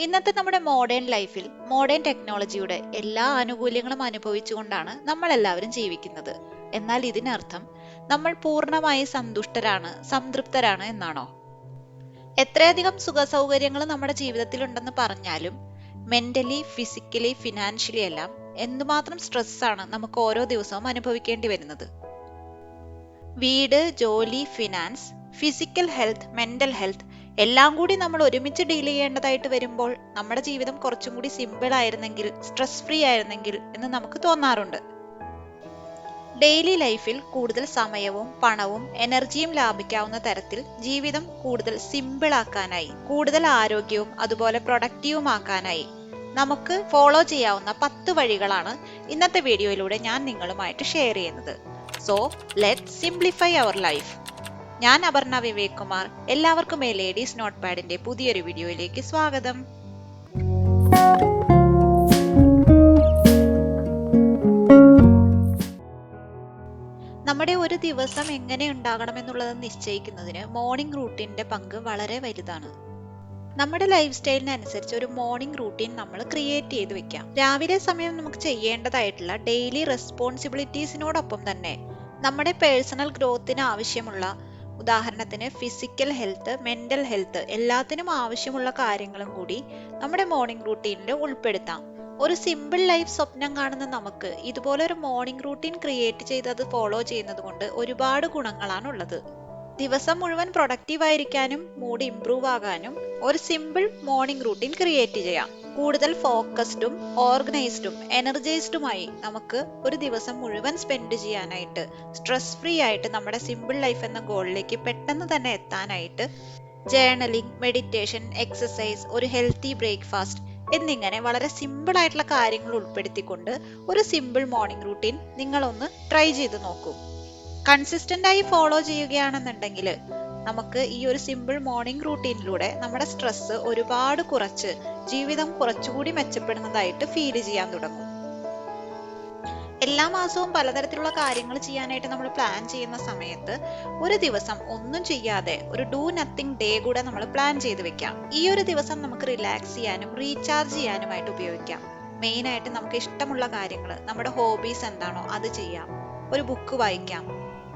ഇന്നത്തെ നമ്മുടെ മോഡേൺ ലൈഫിൽ മോഡേൺ ടെക്നോളജിയുടെ എല്ലാ ആനുകൂല്യങ്ങളും അനുഭവിച്ചുകൊണ്ടാണ് നമ്മൾ എല്ലാവരും ജീവിക്കുന്നത്. എന്നാൽ ഇതിനർത്ഥം നമ്മൾ പൂർണ്ണമായി സന്തുഷ്ടരാണ്, സംതൃപ്തരാണ് എന്നാണോ? എത്രയധികം സുഖ സൗകര്യങ്ങൾ നമ്മുടെ ജീവിതത്തിൽ ഉണ്ടെന്ന് പറഞ്ഞാലും മെന്റലി, ഫിസിക്കലി, ഫിനാൻഷ്യലി എല്ലാം എന്തുമാത്രം സ്ട്രെസ്സാണ് നമുക്ക് ഓരോ ദിവസവും അനുഭവിക്കേണ്ടി വരുന്നത്. വീട്, ജോലി, finance, physical health, mental health എല്ലാം കൂടി നമ്മൾ ഒരുമിച്ച് ഡീൽ ചെയ്യേണ്ടതായിട്ട് വരുമ്പോൾ നമ്മുടെ ജീവിതം കുറച്ചും കൂടി സിമ്പിൾ ആയിരുന്നെങ്കിൽ, സ്ട്രെസ് ഫ്രീ ആയിരുന്നെങ്കിൽ എന്ന് നമുക്ക് തോന്നാറുണ്ട്. ഡെയിലി ലൈഫിൽ കൂടുതൽ സമയവും പണവും എനർജിയും ലാഭിക്കാവുന്ന തരത്തിൽ ജീവിതം കൂടുതൽ സിമ്പിൾ ആക്കാനായി, കൂടുതൽ ആരോഗ്യവും അതുപോലെ പ്രൊഡക്റ്റീവുമാക്കാനായി നമുക്ക് ഫോളോ ചെയ്യാവുന്ന 10 വഴികളാണ് ഇന്നത്തെ വീഡിയോയിലൂടെ ഞാൻ നിങ്ങളുമായിട്ട് ഷെയർ ചെയ്യുന്നത്. So let's simplify our life. ഞാൻ അപർണ വിവേക് കുമാർ. എല്ലാവർക്കും ലേഡീസ് നോട്ട് പാഡിന്റെ പുതിയൊരു വീഡിയോയിലേക്ക് സ്വാഗതം. നമ്മുടെ ഒരു ദിവസം എങ്ങനെ ഉണ്ടാകണമെന്നുള്ളത് നിശ്ചയിക്കുന്നതിന് മോർണിംഗ് റൂട്ടീന്റെ പങ്ക് വളരെ വലുതാണ്. നമ്മുടെ ലൈഫ് സ്റ്റൈലിനനുസരിച്ച് ഒരു മോർണിംഗ് റൂട്ടീൻ നമ്മൾ ക്രിയേറ്റ് ചെയ്ത് വെക്കാം. രാവിലെ സമയം നമുക്ക് ചെയ്യേണ്ടതായിട്ടുള്ള ഡെയിലി റെസ്പോൺസിബിലിറ്റീസിനോടൊപ്പം തന്നെ നമ്മുടെ പേഴ്സണൽ ഗ്രോത്തിന് ആവശ്യമുള്ള, ഉദാഹരണത്തിന് ഫിസിക്കൽ ഹെൽത്ത്, മെന്റൽ ഹെൽത്ത് എല്ലാത്തിനും ആവശ്യമുള്ള കാര്യങ്ങളും കൂടി നമ്മുടെ മോർണിംഗ് റൂട്ടീനിൽ ഉൾപ്പെടുത്താം. ഒരു സിമ്പിൾ ലൈഫ് സ്വപ്നം കാണുന്ന നമുക്ക് ഇതുപോലെ ഒരു മോർണിംഗ് റൂട്ടീൻ ക്രിയേറ്റ് ചെയ്ത് അത് ഫോളോ ചെയ്യുന്നത് കൊണ്ട് ഒരുപാട് ഗുണങ്ങളാണുള്ളത്. ദിവസം മുഴുവൻ പ്രൊഡക്റ്റീവ് ആയിരിക്കാനും മൂഡ് ഇംപ്രൂവ് ആകാനും ഒരു സിമ്പിൾ മോർണിംഗ് റൂട്ടീൻ ക്രിയേറ്റ് ചെയ്യാം. കൂടുതൽ ഫോക്കസ്ഡും ഓർഗനൈസ്ഡും എനർജൈസ്ഡുമായി നമുക്ക് ഒരു ദിവസം മുഴുവൻ സ്പെൻഡ് ചെയ്യാനായിട്ട്, സ്ട്രെസ് ഫ്രീ ആയിട്ട് നമ്മുടെ സിമ്പിൾ ലൈഫ് എന്ന ഗോളിലേക്ക് പെട്ടെന്ന് തന്നെ എത്താനായിട്ട് ജേർണലിംഗ്, മെഡിറ്റേഷൻ, എക്സസൈസ്, ഒരു ഹെൽത്തി ബ്രേക്ക്ഫാസ്റ്റ് എന്നിങ്ങനെ വളരെ സിമ്പിൾ ആയിട്ടുള്ള കാര്യങ്ങൾ ഉൾപ്പെടുത്തിക്കൊണ്ട് ഒരു സിമ്പിൾ മോർണിംഗ് റൂട്ടീൻ നിങ്ങളൊന്ന് ട്രൈ ചെയ്ത് നോക്കൂ. കൺസിസ്റ്റന്റ് ആയി ഫോളോ ചെയ്യുകയാണെന്നുണ്ടെങ്കിൽ നമുക്ക് ഈ ഒരു സിമ്പിൾ മോർണിംഗ് റൂട്ടീനിലൂടെ നമ്മുടെ സ്ട്രെസ് ഒരുപാട് കുറച്ച് ജീവിതം കുറച്ചുകൂടി മെച്ചപ്പെടുന്നതായിട്ട് ഫീൽ ചെയ്യാൻ തുടങ്ങും. എല്ലാ മാസവും പലതരത്തിലുള്ള കാര്യങ്ങൾ ചെയ്യാനായിട്ട് നമ്മൾ പ്ലാൻ ചെയ്യുന്ന സമയത്ത് ഒരു ദിവസം ഒന്നും ചെയ്യാതെ ഒരു ഡു നത്തിങ് ഡേ കൂടെ നമ്മൾ പ്ലാൻ ചെയ്ത് വെക്കാം. ഈ ഒരു ദിവസം നമുക്ക് റിലാക്സ് ചെയ്യാനും റീചാർജ് ചെയ്യാനുമായിട്ട് ഉപയോഗിക്കാം. മെയിൻ ആയിട്ട് നമുക്ക് ഇഷ്ടമുള്ള കാര്യങ്ങൾ, നമ്മുടെ ഹോബീസ് എന്താണോ അത് ചെയ്യാം. ഒരു ബുക്ക് വായിക്കാം,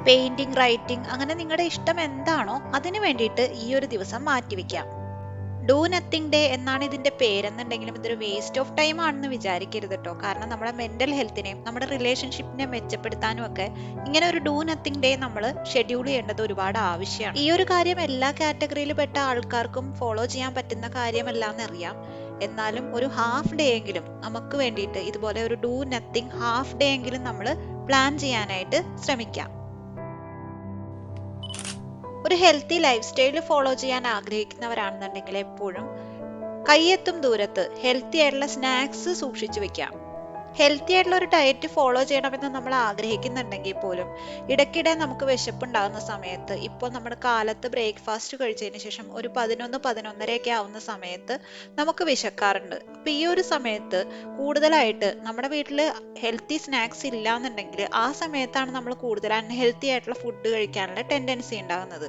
പെയിന്റിംഗ്, റൈറ്റിംഗ്, അങ്ങനെ നിങ്ങളുടെ ഇഷ്ടം എന്താണോ അതിനു വേണ്ടിയിട്ട് ഈ ഒരു ദിവസം മാറ്റിവെക്കാം. ഡു നത്തിങ് ഡേ എന്നാണ് ഇതിന്റെ പേരെന്നുണ്ടെങ്കിലും ഇതൊരു വേസ്റ്റ് ഓഫ് ടൈം ആണെന്ന് വിചാരിക്കരുത് കേട്ടോ. കാരണം നമ്മുടെ മെന്റൽ ഹെൽത്തിനെയും നമ്മുടെ റിലേഷൻഷിപ്പിനെ മെച്ചപ്പെടുത്താനും ഒക്കെ ഇങ്ങനെ ഒരു ഡു നത്തിങ് ഡേ നമ്മൾ ഷെഡ്യൂൾ ചെയ്യേണ്ടത് ഒരുപാട് ആവശ്യമാണ്. ഈ ഒരു കാര്യം എല്ലാ കാറ്റഗറിയിൽ പെട്ട ആൾക്കാർക്കും ഫോളോ ചെയ്യാൻ പറ്റുന്ന കാര്യമല്ല എന്നറിയാം. എന്നാലും ഒരു ഹാഫ് ഡേ എങ്കിലും നമുക്ക് വേണ്ടിയിട്ട് ഇതുപോലെ ഒരു ഡു നത്തിങ് ഹാഫ് ഡേ എങ്കിലും നമ്മൾ പ്ലാൻ ചെയ്യാനായിട്ട് ശ്രമിക്കാം. ഒരു ഹെൽത്തി ലൈഫ് സ്റ്റൈൽ ഫോളോ ചെയ്യാൻ ആഗ്രഹിക്കുന്നവരാണെന്നുണ്ടെങ്കിൽ എപ്പോഴും കയ്യെത്തും ദൂരത്ത് ഹെൽത്തി ആയിട്ടുള്ള സ്നാക്സ് സൂക്ഷിച്ചു വെക്കാം. ഹെൽത്തി ആയിട്ടുള്ള ഒരു ഡയറ്റ് ഫോളോ ചെയ്യണമെന്ന് നമ്മൾ ആഗ്രഹിക്കുന്നുണ്ടെങ്കിൽ പോലും ഇടയ്ക്കിടെ നമുക്ക് വിശപ്പുണ്ടാകുന്ന സമയത്ത്, ഇപ്പോൾ നമ്മുടെ കാലത്ത് ബ്രേക്ക്ഫാസ്റ്റ് കഴിച്ചതിന് ശേഷം ഒരു 11, 11:30 ആവുന്ന സമയത്ത് നമുക്ക് വിശക്കാറുണ്ട്. അപ്പൊ ഈ ഒരു സമയത്ത് കൂടുതലായിട്ട് നമ്മുടെ വീട്ടിൽ ഹെൽത്തി സ്നാക്സ് ഇല്ല എന്നുണ്ടെങ്കിൽ ആ സമയത്താണ് നമ്മൾ കൂടുതൽ അൺഹെൽത്തി ആയിട്ടുള്ള ഫുഡ് കഴിക്കാനുള്ള ടെൻഡൻസി ഉണ്ടാകുന്നത്.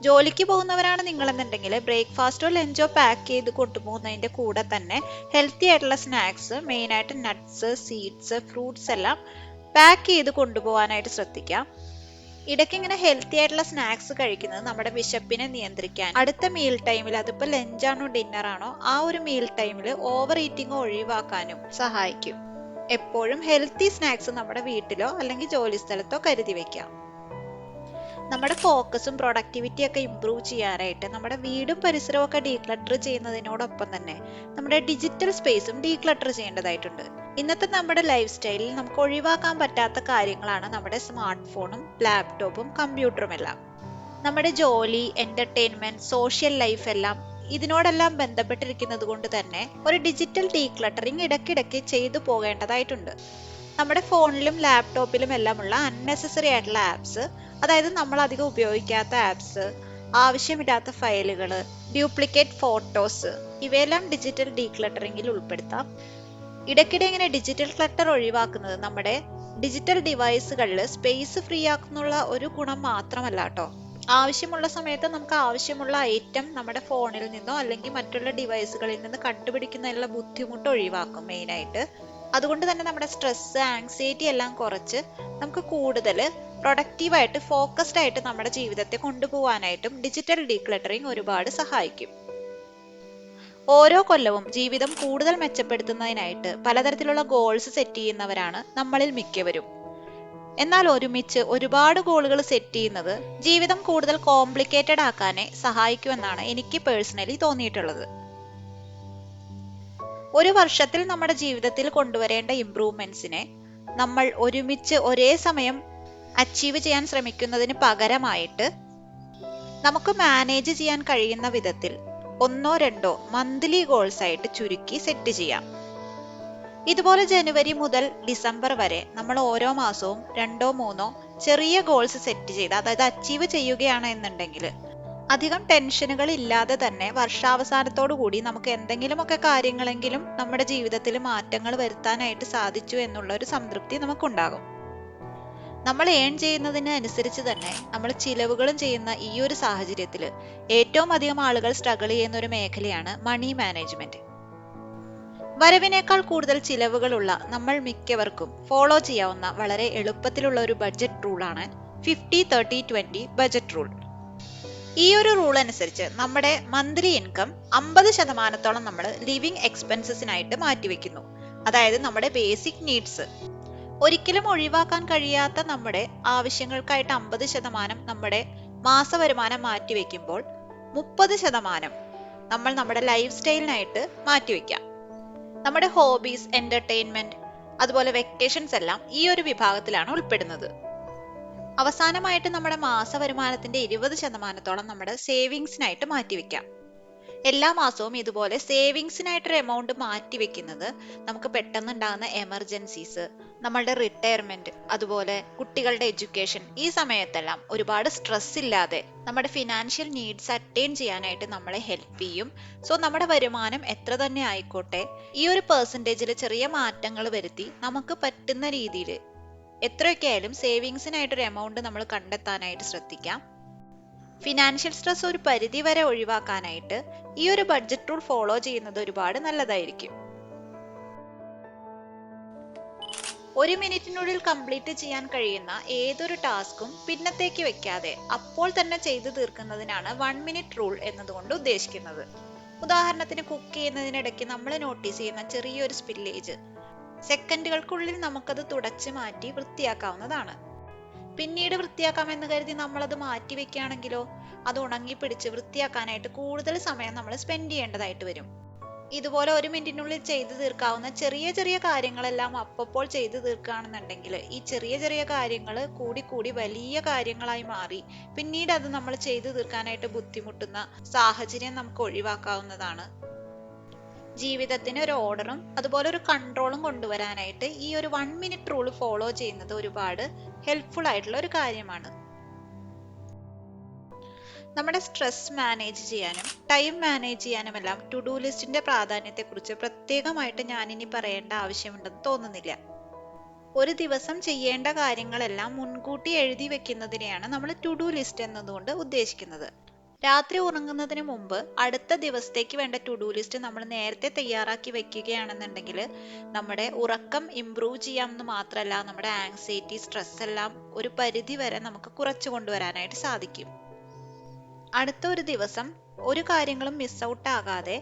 ജോലിക്ക് പോകുന്നവരാണ് നിങ്ങളെന്നുണ്ടെങ്കിൽ ബ്രേക്ക്ഫാസ്റ്റോ ലഞ്ചോ പാക്ക് ചെയ്ത് കൊണ്ടുപോകുന്നതിന്റെ കൂടെ തന്നെ ഹെൽത്തി ആയിട്ടുള്ള സ്നാക്സ്, മെയിനായിട്ട് നട്ട്സ്, സീഡ്സ്, ഫ്രൂട്ട്സ് എല്ലാം പാക്ക് ചെയ്ത് കൊണ്ടുപോകാനായിട്ട് ശ്രദ്ധിക്കാം. ഇടയ്ക്ക് ഇങ്ങനെ ഹെൽത്തി ആയിട്ടുള്ള സ്നാക്സ് കഴിക്കുന്നത് നമ്മുടെ വിശപ്പിനെ നിയന്ത്രിക്കാൻ, അടുത്ത മീൽ ടൈമിൽ, അതിപ്പോൾ ലഞ്ചാണോ ഡിന്നറാണോ ആ ഒരു മീൽ ടൈമിൽ ഓവർ ഈറ്റിംഗ് ഒഴിവാക്കാനും സഹായിക്കും. എപ്പോഴും ഹെൽത്തി സ്നാക്സ് നമ്മുടെ വീട്ടിലോ അല്ലെങ്കിൽ ജോലി സ്ഥലത്തോ കരുതി വെക്കാം. നമ്മുടെ ഫോക്കസും പ്രൊഡക്ടിവിറ്റി ഒക്കെ ഇംപ്രൂവ് ചെയ്യാനായിട്ട് നമ്മുടെ വീടും പരിസരവും ഒക്കെ ഡീക്ലട്ടർ ചെയ്യുന്നതിനോടൊപ്പം തന്നെ നമ്മുടെ ഡിജിറ്റൽ സ്പേസും ഡീക്ലട്ടർ ചെയ്യേണ്ടതായിട്ടുണ്ട്. ഇന്നത്തെ നമ്മുടെ ലൈഫ് സ്റ്റൈലിൽ നമുക്ക് ഒഴിവാക്കാൻ പറ്റാത്ത കാര്യങ്ങളാണ് നമ്മുടെ സ്മാർട്ട് ഫോണും ലാപ്ടോപ്പും കമ്പ്യൂട്ടറും എല്ലാം. നമ്മുടെ ജോലി, എന്റർടൈൻമെന്റ്, സോഷ്യൽ ലൈഫ് എല്ലാം ഇതിനോടെല്ലാം ബന്ധപ്പെട്ടിരിക്കുന്നത് കൊണ്ട് തന്നെ ഒരു ഡിജിറ്റൽ ഡീക്ലട്ടറിങ് ഇടയ്ക്കിടയ്ക്ക് ചെയ്തു പോകേണ്ടതായിട്ടുണ്ട്. നമ്മുടെ ഫോണിലും ലാപ്ടോപ്പിലും എല്ലാമുള്ള അൺനെസസറി ആയിട്ടുള്ള ആപ്സ്, അതായത് നമ്മൾ അധികം ഉപയോഗിക്കാത്ത ആപ്സ്, ആവശ്യമില്ലാത്ത ഫയലുകൾ, ഡ്യൂപ്ലിക്കേറ്റ് ഫോട്ടോസ്, ഇവയെല്ലാം ഡിജിറ്റൽ ഡീക്ലട്ടറിങ്ങിൽ ഉൾപ്പെടുത്താം. ഇടയ്ക്കിടെ ഇങ്ങനെ ഡിജിറ്റൽ ക്ലട്ടർ ഒഴിവാക്കുന്നത് നമ്മുടെ ഡിജിറ്റൽ ഡിവൈസുകളിൽ സ്പേസ് ഫ്രീ ആക്കുന്നുള്ള ഒരു ഗുണം മാത്രമല്ല കേട്ടോ. ആവശ്യമുള്ള സമയത്ത് നമുക്ക് ആവശ്യമുള്ള ഐറ്റം നമ്മുടെ ഫോണിൽ നിന്നോ അല്ലെങ്കിൽ മറ്റുള്ള ഡിവൈസുകളിൽ നിന്ന് കണ്ടുപിടിക്കുന്നതിനുള്ള ബുദ്ധിമുട്ട് ഒഴിവാക്കും മെയിനായിട്ട്. അതുകൊണ്ട് തന്നെ നമ്മുടെ സ്ട്രെസ്, ആങ്സൈറ്റി എല്ലാം കുറച്ച് നമുക്ക് കൂടുതൽ പ്രൊഡക്റ്റീവായിട്ട്, ഫോക്കസ്ഡ് ആയിട്ട് നമ്മുടെ ജീവിതത്തെ കൊണ്ടുപോകാനായിട്ടും ഡിജിറ്റൽ ഡീക്ലട്ടറിങ് ഒരുപാട് സഹായിക്കും. ഓരോ കൊല്ലവും ജീവിതം കൂടുതൽ മെച്ചപ്പെടുത്തുന്നതിനായിട്ട് പലതരത്തിലുള്ള ഗോൾസ് സെറ്റ് ചെയ്യുന്നവരാണ് നമ്മളിൽ മിക്കവരും. എന്നാൽ ഒരുമിച്ച് ഒരുപാട് ഗോളുകൾ സെറ്റ് ചെയ്യുന്നത് ജീവിതം കൂടുതൽ കോംപ്ലിക്കേറ്റഡ് ആക്കാനേ സഹായിക്കുമെന്നാണ് എനിക്ക് പേഴ്സണലി തോന്നിയിട്ടുള്ളത്. ഒരു വർഷത്തിൽ നമ്മുടെ ജീവിതത്തിൽ കൊണ്ടുവരേണ്ട ഇംപ്രൂവ്മെന്റ്സിനെ നമ്മൾ ഒരുമിച്ച് ഒരേ സമയം അച്ചീവ് ചെയ്യാൻ ശ്രമിക്കുന്നതിന് പകരമായിട്ട് നമുക്ക് മാനേജ് ചെയ്യാൻ കഴിയുന്ന വിധത്തിൽ 1-2 മന്ത്ലി ഗോൾസ് ആയിട്ട് ചുരുക്കി സെറ്റ് ചെയ്യാം. ഇതുപോലെ ജനുവരി മുതൽ ഡിസംബർ വരെ നമ്മൾ ഓരോ മാസവും 2-3 ചെറിയ ഗോൾസ് സെറ്റ് ചെയ്ത്, അതായത് അച്ചീവ് ചെയ്യുകയാണ് എന്നുണ്ടെങ്കിൽ അധികം ടെൻഷനുകൾ ഇല്ലാതെ തന്നെ വർഷാവസാനത്തോടു കൂടി നമുക്ക് എന്തെങ്കിലുമൊക്കെ കാര്യങ്ങളെങ്കിലും നമ്മുടെ ജീവിതത്തിൽ മാറ്റങ്ങൾ വരുത്താനായിട്ട് സാധിച്ചു എന്നുള്ള ഒരു സംതൃപ്തി നമുക്കുണ്ടാകും. നമ്മൾ ഏൺ ചെയ്യുന്നതിന് അനുസരിച്ച് തന്നെ നമ്മൾ ചിലവുകളും ചെയ്യുന്ന ഈ ഒരു സാഹചര്യത്തിൽ ഏറ്റവും അധികം ആളുകൾ സ്ട്രഗിൾ ചെയ്യുന്ന ഒരു മേഖലയാണ് മണി മാനേജ്മെന്റ്. വരവിനേക്കാൾ കൂടുതൽ ചിലവുകളുള്ള നമ്മൾ മിക്കവർക്കും ഫോളോ ചെയ്യാവുന്ന വളരെ എളുപ്പത്തിലുള്ള ഒരു ബഡ്ജറ്റ് റൂളാണ് 50-30-20 ബഡ്ജറ്റ് റൂൾ. ഈ ഒരു റൂൾ അനുസരിച്ച് നമ്മുടെ മന്ത്ലി ഇൻകം 50% നമ്മൾ ലിവിംഗ് എക്സ്പെൻസസിനായിട്ട് മാറ്റിവെക്കുന്നു. അതായത് നമ്മുടെ ബേസിക് നീഡ്സ്, ഒരിക്കലും ഒഴിവാക്കാൻ കഴിയാത്ത നമ്മുടെ ആവശ്യങ്ങൾക്കായിട്ട് 50% നമ്മുടെ മാസവരുമാനം മാറ്റിവെക്കുമ്പോൾ 30% നമ്മൾ നമ്മുടെ ലൈഫ് സ്റ്റൈലിനായിട്ട് മാറ്റിവെക്കാം. നമ്മുടെ ഹോബീസ്, എന്റർടൈൻമെന്റ്, അതുപോലെ വെക്കേഷൻസ് എല്ലാം ഈ ഒരു വിഭാഗത്തിലാണ് ഉൾപ്പെടുന്നത്. അവസാനമായിട്ട് നമ്മുടെ മാസവരുമാനത്തിന്റെ 20% നമ്മുടെ സേവിങ്സിനായിട്ട് മാറ്റിവെക്കാം. എല്ലാ മാസവും ഇതുപോലെ സേവിങ്സിനായിട്ടൊരു എമൗണ്ട് മാറ്റിവെക്കുന്നത് നമുക്ക് പെട്ടെന്നുണ്ടാകുന്ന എമർജൻസീസ്, നമ്മളുടെ റിട്ടയർമെന്റ്, അതുപോലെ കുട്ടികളുടെ എഡ്യൂക്കേഷൻ, ഈ സമയത്തെല്ലാം ഒരുപാട് സ്ട്രെസ് ഇല്ലാതെ നമ്മുടെ ഫിനാൻഷ്യൽ നീഡ്സ് അറ്റൈൻ ചെയ്യാനായിട്ട് നമ്മളെ ഹെൽപ്പ് ചെയ്യും. സോ നമ്മുടെ വരുമാനം എത്ര തന്നെ ആയിക്കോട്ടെ, ഈ ഒരു പെർസെൻറ്റേജിൽ ചെറിയ മാറ്റങ്ങൾ വരുത്തി നമുക്ക് പറ്റുന്ന രീതിയിൽ എത്രയൊക്കെ ആയാലും സേവിങ്സിനായിട്ടൊരു എമൗണ്ട് നമ്മൾ കണ്ടെത്താനായിട്ട് ശ്രദ്ധിക്കാം. ഫിനാൻഷ്യൽ സ്ട്രെസ് ഒരു പരിധി വരെ ഒഴിവാക്കാനായിട്ട് ഈ ഒരു ബഡ്ജറ്റ് റൂൾ ഫോളോ ചെയ്യുന്നത് ഒരുപാട് നല്ലതായിരിക്കും. 1 മിനിറ്റിനുള്ളിൽ കംപ്ലീറ്റ് ചെയ്യാൻ കഴിയുന്ന ഏതൊരു ടാസ്കും പിന്നത്തേക്ക് വെക്കാതെ അപ്പോൾ തന്നെ ചെയ്തു തീർക്കുന്നതിനാണ് 1 മിനിറ്റ് റൂൾ എന്നതുകൊണ്ട് ഉദ്ദേശിക്കുന്നത്. ഉദാഹരണത്തിന്, കുക്ക് ചെയ്യുന്നതിനിടയ്ക്ക് നമ്മൾ നോട്ടീസ് ചെയ്യുന്ന ചെറിയൊരു സ്പില്ലേജ് സെക്കൻഡുകൾക്കുള്ളിൽ നമുക്കത് തുടച്ചു മാറ്റി വൃത്തിയാക്കാവുന്നതാണ്. പിന്നീട് വൃത്തിയാക്കാമെന്ന് കരുതി നമ്മളത് മാറ്റി വെക്കുകയാണെങ്കിലോ അത് ഉണങ്ങി പിടിച്ച് വൃത്തിയാക്കാനായിട്ട് കൂടുതൽ സമയം നമ്മൾ സ്പെൻഡ് ചെയ്യേണ്ടതായിട്ട് വരും. ഇതുപോലെ 1 മിനിറ്റിനുള്ളിൽ ചെയ്തു തീർക്കാവുന്ന ചെറിയ ചെറിയ കാര്യങ്ങളെല്ലാം അപ്പോൾ ചെയ്തു തീർക്കുകയാണെന്നുണ്ടെങ്കിൽ ഈ ചെറിയ ചെറിയ കാര്യങ്ങൾ കൂടി കൂടി വലിയ കാര്യങ്ങളായി മാറി പിന്നീട് അത് നമ്മൾ ചെയ്തു തീർക്കാനായിട്ട് ബുദ്ധിമുട്ടുന്ന സാഹചര്യം നമുക്ക് ഒഴിവാക്കാവുന്നതാണ്. ജീവിതത്തിന് ഒരു ഓർഡറും അതുപോലെ ഒരു കൺട്രോളും കൊണ്ടുവരാനായിട്ട് ഈ ഒരു 1 മിനിറ്റ് റൂൾ ഫോളോ ചെയ്യുന്നത് ഒരുപാട് ഹെൽപ്ഫുൾ ആയിട്ടുള്ള ഒരു കാര്യമാണ്. നമ്മുടെ സ്ട്രെസ് മാനേജ് ചെയ്യാനും ടൈം മാനേജ് ചെയ്യാനും എല്ലാം ടു ഡു ലിസ്റ്റിന്റെ പ്രാധാന്യത്തെക്കുറിച്ച് പ്രത്യേകമായിട്ട് ഞാനിനി പറയേണ്ട ആവശ്യമുണ്ടെന്ന് തോന്നുന്നില്ല. ഒരു ദിവസം ചെയ്യേണ്ട കാര്യങ്ങളെല്ലാം മുൻകൂട്ടി എഴുതി വെക്കുന്നതിനെയാണ് നമ്മൾ ടു ഡു ലിസ്റ്റ് എന്നതുകൊണ്ട് ഉദ്ദേശിക്കുന്നത്. രാത്രി ഉറങ്ങുന്നതിന് മുമ്പ് അടുത്ത ദിവസത്തേക്ക് വേണ്ട ടു ഡു ലിസ്റ്റ് നമ്മൾ നേരത്തെ തയ്യാറാക്കി വെക്കുകയാണെന്നുണ്ടെങ്കിൽ നമ്മുടെ ഉറക്കം ഇംപ്രൂവ് ചെയ്യാമെന്ന് മാത്രമല്ല, നമ്മുടെ ആങ്സൈറ്റി, സ്ട്രെസ് എല്ലാം ഒരു പരിധി വരെ നമുക്ക് കുറച്ചു കൊണ്ടുവരാനായിട്ട് സാധിക്കും. അടുത്ത ഒരു ദിവസം ഒരു കാര്യങ്ങളും മിസ് ഔട്ട് ആകാതെ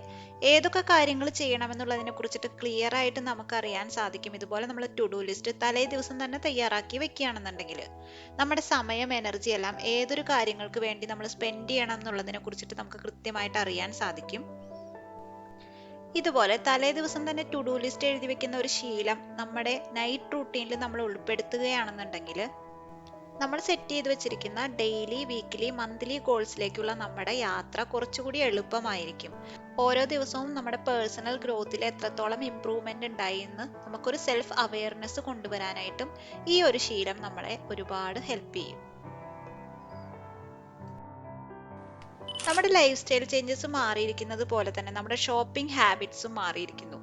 ഏതൊക്കെ കാര്യങ്ങൾ ചെയ്യണമെന്നുള്ളതിനെ കുറിച്ചിട്ട് ക്ലിയർ ആയിട്ട് നമുക്ക് അറിയാൻ സാധിക്കും. ഇതുപോലെ നമ്മൾ ടു ഡു ലിസ്റ്റ് തലേ ദിവസം തന്നെ തയ്യാറാക്കി വെക്കുകയാണെന്നുണ്ടെങ്കിൽ നമ്മുടെ സമയം, എനർജി എല്ലാം ഏതൊരു കാര്യങ്ങൾക്ക് വേണ്ടി നമ്മൾ സ്പെൻഡ് ചെയ്യണം എന്നുള്ളതിനെ കുറിച്ചിട്ട് നമുക്ക് കൃത്യമായിട്ട് അറിയാൻ സാധിക്കും. ഇതുപോലെ തലേ ദിവസം തന്നെ ടു ഡു ലിസ്റ്റ് എഴുതി വെക്കുന്ന ഒരു ശീലം നമ്മുടെ നൈറ്റ് റൂട്ടീനിൽ നമ്മൾ ഉൾപ്പെടുത്തുകയാണെന്നുണ്ടെങ്കിൽ നമ്മൾ സെറ്റ് ചെയ്ത് വെച്ചിരിക്കുന്ന ഡെയിലി, വീക്ക്ലി, മന്ത്ലി ഗോൾസിലേക്കുള്ള നമ്മുടെ യാത്ര കുറച്ചുകൂടി എളുപ്പമായിരിക്കും. ഓരോ ദിവസവും നമ്മുടെ പേഴ്സണൽ ഗ്രോത്തിൽ എത്രത്തോളം ഇംപ്രൂവ്മെന്റ് ഉണ്ടായി എന്ന് നമുക്കൊരു സെൽഫ് അവയർനെസ് കൊണ്ടുവരാനായിട്ടും ഈ ഒരു ശീലം നമ്മളെ ഒരുപാട് ഹെൽപ്പ് ചെയ്യും. നമ്മുടെ ലൈഫ് സ്റ്റൈൽ ചേഞ്ചസ് മാറിയിരിക്കുന്നത് പോലെ തന്നെ നമ്മുടെ ഷോപ്പിംഗ് ഹാബിറ്റ്സും മാറിയിരിക്കുന്നു.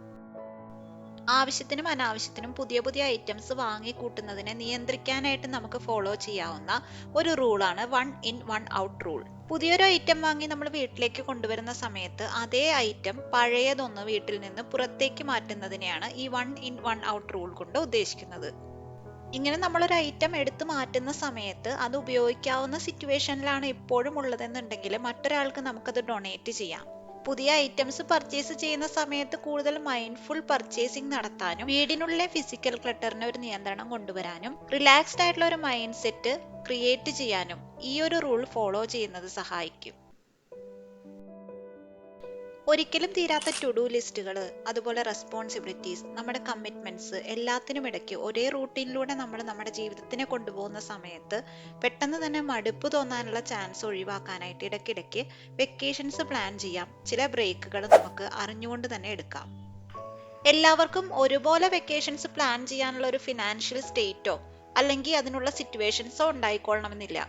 ആവശ്യത്തിനും അനാവശ്യത്തിനും പുതിയ പുതിയ ഐറ്റംസ് വാങ്ങി കൂട്ടുന്നതിനെ നിയന്ത്രിക്കാനായിട്ട് നമുക്ക് ഫോളോ ചെയ്യാവുന്ന ഒരു റൂളാണ് 1 in 1 out റൂൾ. പുതിയൊരു ഐറ്റം വാങ്ങി നമ്മൾ വീട്ടിലേക്ക് കൊണ്ടുവരുന്ന സമയത്ത് അതേ ഐറ്റം പഴയതൊന്ന് വീട്ടിൽ നിന്ന് പുറത്തേക്ക് മാറ്റുന്നതിനെയാണ് ഈ 1 in 1 out റൂൾ കൊണ്ട് ഉദ്ദേശിക്കുന്നത്. ഇങ്ങനെ നമ്മളൊരു ഐറ്റം എടുത്തു മാറ്റുന്ന സമയത്ത് അത് ഉപയോഗിക്കാവുന്ന സിറ്റുവേഷനിലാണ് ഇപ്പോഴും ഉള്ളതെന്നുണ്ടെങ്കിൽ മറ്റൊരാൾക്ക് നമുക്കത് ഡൊണേറ്റ് ചെയ്യാം. പുതിയ ഐറ്റംസ് പർച്ചേസ് ചെയ്യുന്ന സമയത്ത് കൂടുതൽ മൈൻഡ്ഫുൾ പർച്ചേസിംഗ് നടത്താനും വീടിനുള്ളിലെ ഫിസിക്കൽ ക്ലട്ടറിന് ഒരു നിയന്ത്രണം കൊണ്ടുവരാനും റിലാക്സ്ഡ് ആയിട്ടുള്ള ഒരു മൈൻഡ് സെറ്റ് ക്രിയേറ്റ് ചെയ്യാനും ഈ ഒരു റൂൾ ഫോളോ ചെയ്യുന്നത് സഹായിക്കും. ഒരിക്കലും തീരാത്ത ടു ഡു ലിസ്റ്റുകൾ, അതുപോലെ റെസ്പോൺസിബിലിറ്റീസ്, നമ്മുടെ കമ്മിറ്റ്മെന്റ്സ് എല്ലാത്തിനും ഇടയ്ക്ക് ഒരേ റൂട്ടീനിലൂടെ നമ്മൾ നമ്മുടെ ജീവിതത്തിനെ കൊണ്ടുപോകുന്ന സമയത്ത് പെട്ടെന്ന് തന്നെ മടുപ്പ് തോന്നാനുള്ള ചാൻസ് ഒഴിവാക്കാനായിട്ട് ഇടയ്ക്കിടയ്ക്ക് വെക്കേഷൻസ് പ്ലാൻ ചെയ്യാം. ചില ബ്രേക്കുകൾ നമുക്ക് അറിഞ്ഞുകൊണ്ട് തന്നെ എടുക്കാം. എല്ലാവർക്കും ഒരുപോലെ വെക്കേഷൻസ് പ്ലാൻ ചെയ്യാനുള്ള ഒരു ഫിനാൻഷ്യൽ സ്റ്റേറ്റോ അല്ലെങ്കിൽ അതിനുള്ള സിറ്റുവേഷൻസോ ഉണ്ടായിക്കൊള്ളണമെന്നില്ല.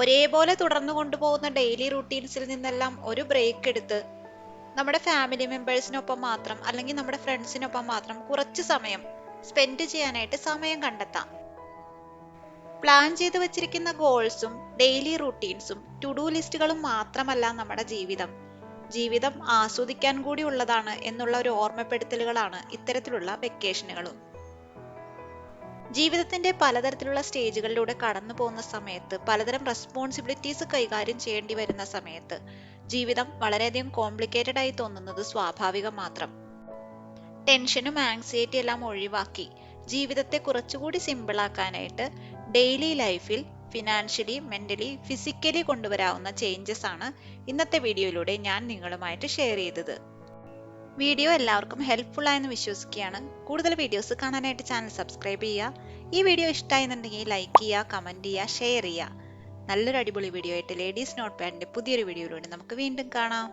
ഒരേപോലെ തുടർന്നു കൊണ്ടുപോകുന്ന ഡെയിലി റൂട്ടീൻസിൽ നിന്നെല്ലാം ഒരു ബ്രേക്ക് എടുത്ത് നമ്മുടെ ഫാമിലി മെമ്പേഴ്സിനൊപ്പം മാത്രം അല്ലെങ്കിൽ നമ്മുടെ ഫ്രണ്ട്സിനൊപ്പം മാത്രം കുറച്ച് സമയം സ്പെൻഡ് ചെയ്യാനായിട്ട് സമയം കണ്ടെത്താം. പ്ലാൻ ചെയ്ത് വെച്ചിരിക്കുന്ന ഗോൾസും ഡെയിലി റൂട്ടീൻസും ടു ഡു ലിസ്റ്റുകളും മാത്രമല്ല നമ്മുടെ ജീവിതം ആസ്വദിക്കാൻ കൂടി ഉള്ളതാണ് എന്നുള്ള ഒരു ഓർമ്മപ്പെടുത്തലുകളാണ് ഇത്തരത്തിലുള്ള വെക്കേഷനുകളും. ജീവിതത്തിന്റെ പലതരത്തിലുള്ള സ്റ്റേജുകളിലൂടെ കടന്നു പോകുന്ന സമയത്ത് പലതരം റെസ്പോൺസിബിലിറ്റീസ് കൈകാര്യം ചെയ്യേണ്ടി വരുന്ന സമയത്ത് ജീവിതം വളരെയധികം കോംപ്ലിക്കേറ്റഡ് ആയി തോന്നുന്നത് സ്വാഭാവികം മാത്രം. ടെൻഷനും ആങ്സൈറ്റി എല്ലാം ഒഴിവാക്കി ജീവിതത്തെ കുറച്ചുകൂടി സിമ്പിളാക്കാനായിട്ട് ഡെയിലി ലൈഫിൽ ഫിനാൻഷ്യലി, മെന്റലി, ഫിസിക്കലി കൊണ്ടുവരാവുന്ന ചേഞ്ചസ് ആണ് ഇന്നത്തെ വീഡിയോയിലൂടെ ഞാൻ നിങ്ങളുമായിട്ട് ഷെയർ ചെയ്തത്. വീഡിയോ എല്ലാവർക്കും ഹെൽപ്ഫുൾ ആയെന്ന് വിശ്വസിക്കുകയാണ്. കൂടുതൽ വീഡിയോസ് കാണാനായിട്ട് ചാനൽ സബ്സ്ക്രൈബ് ചെയ്യുക. ഈ വീഡിയോ ഇഷ്ടമായെന്നുണ്ടെങ്കിൽ ലൈക്ക് ചെയ്യുക, കമൻറ്റ് ചെയ്യുക, ഷെയർ ചെയ്യുക. നല്ലൊരു അടിപൊളി വീഡിയോ ആയിട്ട് ലേഡീസ് നോട്ട് പാഡിന്റെ പുതിയൊരു വീഡിയോയിലൂടെ നമുക്ക് വീണ്ടും കാണാം.